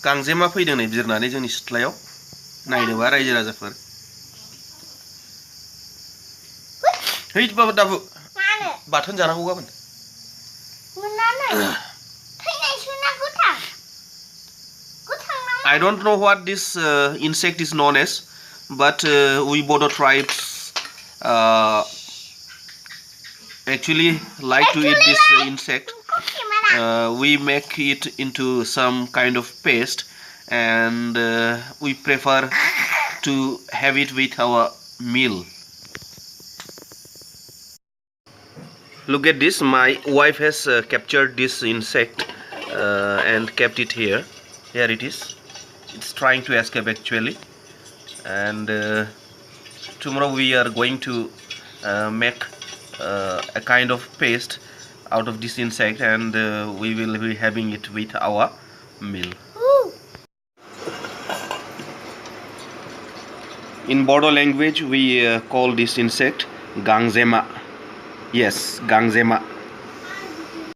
गांजेमा फैदों नै बिरनानै जोंनि सिथ्लायाव नायनोबा रायजो राजाफोर है बाबा दाबु बाथोन जानांगौ गाबोन I don't know what this insect is known as, but we Bodo tribes actually like to eat this insect. We make it into some kind of paste, and we prefer to have it with our meal. Look at this, my wife has captured this insect and kept it here. Here it is. It's trying to escape actually, and tomorrow we are going to make a kind of paste out of this insect, and we will be having it with our meal. In Bodo language we call this insect Gangjema. Yes, Gangjema.